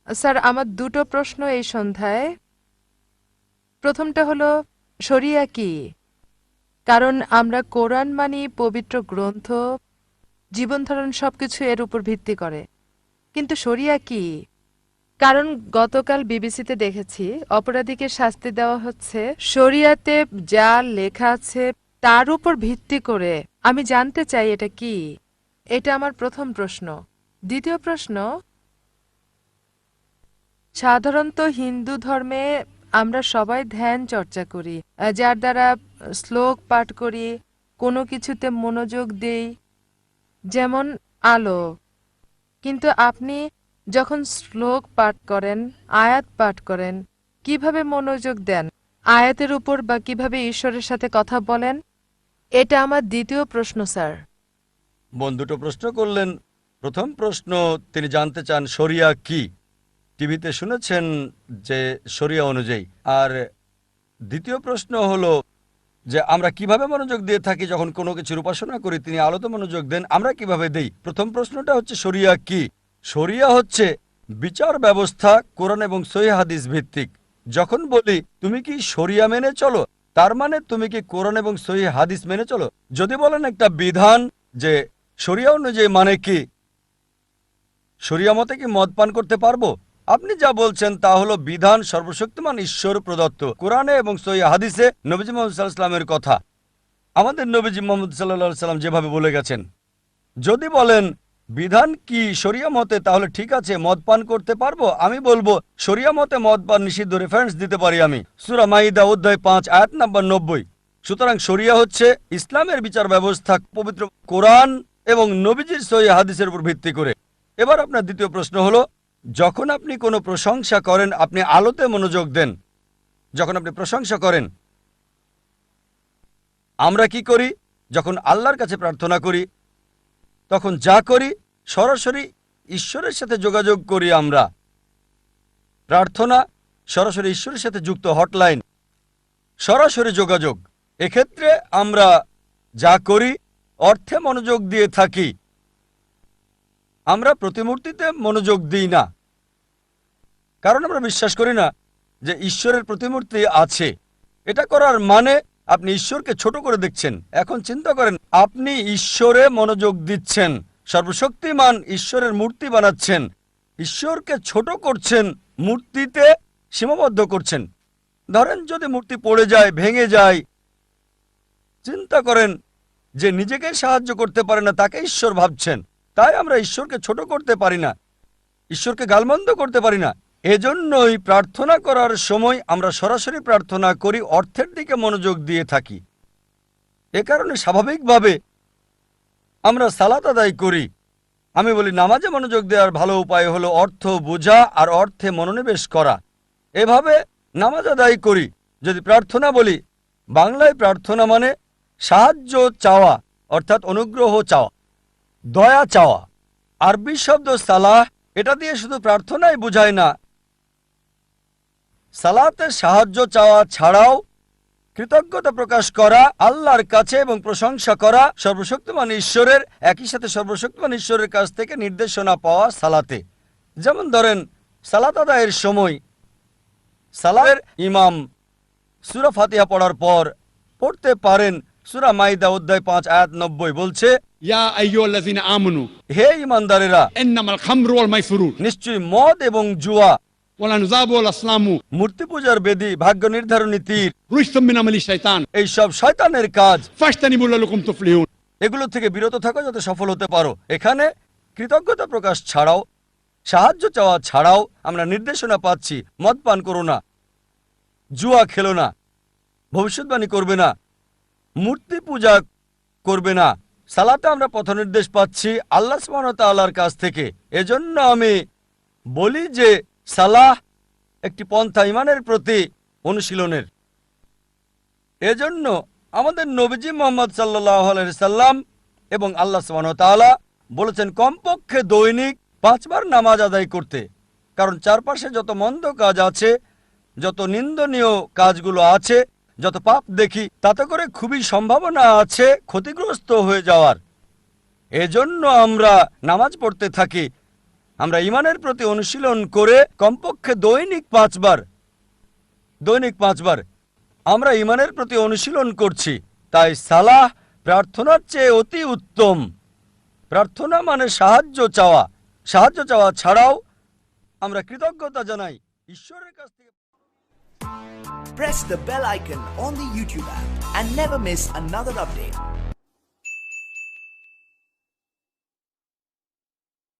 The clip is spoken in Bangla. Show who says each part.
Speaker 1: স্যার, আমার দুটো প্রশ্ন এই সন্ধ্যায়। প্রথমটা হলো, শরিয়া কি? কারণ আমরা কোরআন মানি পবিত্র গ্রন্থ, জীবনধারণ সবকিছু এর উপর ভিত্তি করে। কিন্তু শরিয়া কি? কারণ গতকাল বিবিসিতে দেখেছি অপরাধীকে শাস্তি দেওয়া হচ্ছে শরিয়াতে যা লেখা আছে তার উপর ভিত্তি করে। আমি জানতে চাই এটা কি। এটা আমার প্রথম প্রশ্ন। দ্বিতীয় প্রশ্ন, সাধারণত হিন্দু ধর্মে আমরা সবাই ধ্যান চর্চা করি, যার দ্বারা শ্লোক পাঠ করি, কোনো কিছুতে মনোযোগ দেই, যেমন আলো। কিন্তু আপনি যখন শ্লোক পাঠ করেন, আয়াত পাঠ করেন, কিভাবে মনোযোগ দেন আয়াতের উপর, বা কিভাবে ঈশ্বরের সাথে কথা বলেন? এটা আমার দ্বিতীয় প্রশ্ন, স্যার।
Speaker 2: বোন দুটো প্রশ্ন করলেন। প্রথম প্রশ্ন, তিনি জানতে চান শরিয়া কি। টিভিতে শুনেছেন যে শরিয়া অনুযায়ী। আর দ্বিতীয় প্রশ্ন হলো যে আমরা কিভাবে মনোযোগ দিয়ে থাকি যখন কোনো কিছুর উপাসনা করি। তিনি আলোতে মনোযোগ দেন, আমরা কিভাবে দেই। প্রথম প্রশ্নটা হচ্ছে শরিয়া কি। শরিয়া হচ্ছে বিচার ব্যবস্থা, কোরআন এবং সহিহ হাদিস ভিত্তিক। যখন বলি তুমি কি শরিয়া মেনে চলো, তার মানে তুমি কি কোরআন এবং সহিহ হাদিস মেনে চলো। যদি বলেন একটা বিধান যে শরিয়া অনুযায়ী, মানে কি শরিয়া মতে কি মদ পান করতে পারবো, আপনি যা বলছেন তা হলো বিধান সর্বশক্তিমান ঈশ্বর প্রদত্ত কোরআনে এবং সহিহ হাদিসে নবীজি মুহাম্মদ সাল্লাল্লাহু আলাইহি ওয়াসাল্লামের কথা। আমাদের নবীজি মুহাম্মদ সাল্লাল্লাহু আলাইহি সাল্লাম যেভাবে বলে গেছেন। যদি বলেন বিধান কি শরিয়া মতে, তাহলে ঠিক আছে, মদ পান করতে পারবো। আমি বলবো শরিয়া মতে মদ পান নিষিদ্ধ, রেফারেন্স দিতে পারি আমি সূরা মাইদা অধ্যায় 5 আয়াত নাম্বার 90। সুতরাং শরিয়া হচ্ছে ইসলামের বিচার ব্যবস্থা পবিত্র কোরআন এবং নবীজির সহিহ হাদিসের উপর ভিত্তি করে। এবার আপনার দ্বিতীয় প্রশ্ন হলো, যখন আপনি কোনো প্রশংসা করেন আপনি আলোতে মনোযোগ দেন। যখন আপনি প্রশংসা করেন, আমরা কি করি? যখন আল্লাহর কাছে প্রার্থনা করি তখন যা করি সরাসরি ঈশ্বরের সাথে যোগাযোগ করি। আমরা প্রার্থনা সরাসরি ঈশ্বরের সাথে যুক্ত, হটলাইন, সরাসরি যোগাযোগ। এক্ষেত্রে আমরা যা করি অর্থে মনোযোগ দিয়ে থাকি। আমরা প্রতিমূর্তিতে মনোযোগ দিই না, কারণ আমরা বিশ্বাস করি না যে ঈশ্বরের প্রতিমূর্তি আছে। এটা করার মানে আপনি ঈশ্বরকে ছোট করে দেখছেন। এখন চিন্তা করেন, আপনি ঈশ্বরে মনোযোগ দিচ্ছেন, সর্বশক্তিমান ঈশ্বরের মূর্তি বানাচ্ছেন, ঈশ্বরকে ছোট করছেন, মূর্তিতে সীমাবদ্ধ করছেন। ধরেন যদি মূর্তি পড়ে যায়, ভেঙে যায়, চিন্তা করেন যে নিজেকে সাহায্য করতে পারে না তাকে ঈশ্বর ভাবছেন। তাই আমরা ঈশ্বরকে ছোট করতে পারি না, ঈশ্বরকে গালমন্দ করতে পারি না। এজন্যই প্রার্থনা করার সময় আমরা সরাসরি প্রার্থনা করি, অর্থের দিকে মনোযোগ দিয়ে থাকি। এ কারণে স্বাভাবিকভাবে আমরা সালাত আদায় করি। আমি বলি নামাজে মনোযোগ দেওয়ার ভালো উপায় হলো অর্থ বোঝা আর অর্থে মনোনিবেশ করা। এভাবে নামাজ আদায় করি। যদি প্রার্থনা বলি, বাংলায় প্রার্থনা মানে সাহায্য চাওয়া, অর্থাৎ অনুগ্রহ চাওয়া, দয়া চাওয়া। আরবি শব্দ সালাহ, এটা দিয়ে শুধু প্রার্থনাই বোঝায় না। সালাতে সাহায্য চাওয়া ছাড়াও কৃতজ্ঞতা প্রকাশ করা আল্লাহর কাছে এবং প্রশংসা করা সর্বশক্তিমান ঈশ্বরের, একই সাথে সর্বশক্তিমান ঈশ্বরের কাছ থেকে নির্দেশনা পাওয়া সালাতে। যেমন ধরেন সালাত আদায়ের সময় সালাতের ইমাম সূরা ফাতিহা পড়ার পর পড়তে পারেন সূরা মাইদা অধ্যায় 5 আয়াত 90, বলছে
Speaker 3: ইয়া আইয়ুহাল্লাযীনা আমানু,
Speaker 2: হে ঈমানদারেরা,
Speaker 3: ইন্নামাল খামরু ওয়াল মাইসিরু,
Speaker 2: নিশ্চয়ই মদ এবং জুয়া,
Speaker 3: ওয়াল আনযাবু ওয়াল আসলামু,
Speaker 2: মূর্তি পূজার বেদী, ভাগ্য নির্ধারণী তীর,
Speaker 3: রিজসুম মিন আমালি শাইতান,
Speaker 2: এই সব শয়তানের কাজ।
Speaker 3: ফাজতানিবু লাকুম তুফলিহুন।
Speaker 2: এগুলো থেকে বিরত থাকো যাতে সফল হতে পারো। এখানে কৃতজ্ঞতা প্রকাশ ছাড়াও, সাহায্য চাওয়া ছাড়াও আমরা নির্দেশনা পাচ্ছি, মদ পান করো না, জুয়া খেলো না, ভবিষ্যৎবাণী করবে না, মূর্তি পূজা করবে না। সালাতে আমরা পথ নির্দেশ পাচ্ছি আল্লাহ সুবহানাহু ওয়া তাআলার কাছ থেকে। এজন্য আমি বলি যে সালাহ একটি পন্থা ঈমানের প্রতি অনুশীলনের। এজন্য আমাদের নবীজি মুহাম্মদ সাল্লাল্লাহু আলাইহি সাল্লাম এবং আল্লাহ সুবহানাহু ওয়া তাআলা বলেছেন কমপক্ষে দৈনিক 5 বার নামাজ আদায় করতে। কারণ চারপাশে যত মন্দ কাজ আছে, যত নিন্দনীয় কাজগুলো আছে, যত পাপ দেখি, তাতে করে খুবই সম্ভাবনা আছে ক্ষতিগ্রস্ত হয়ে যাওয়ার। এজন্য আমরা নামাজ পড়তে থাকি। আমরা ইমানের প্রতি অনুশীলন করে কমপক্ষে দৈনিক 5 বার আমরা ইমানের প্রতি অনুশীলন করছি। তাই সালাহ প্রার্থনার চেয়ে অতি উত্তম। প্রার্থনা মানে সাহায্য চাওয়া ছাড়াও আমরা কৃতজ্ঞতা জানাই ঈশ্বরের কাছ থেকে।
Speaker 4: Press the bell icon on the YouTube app and never miss another update.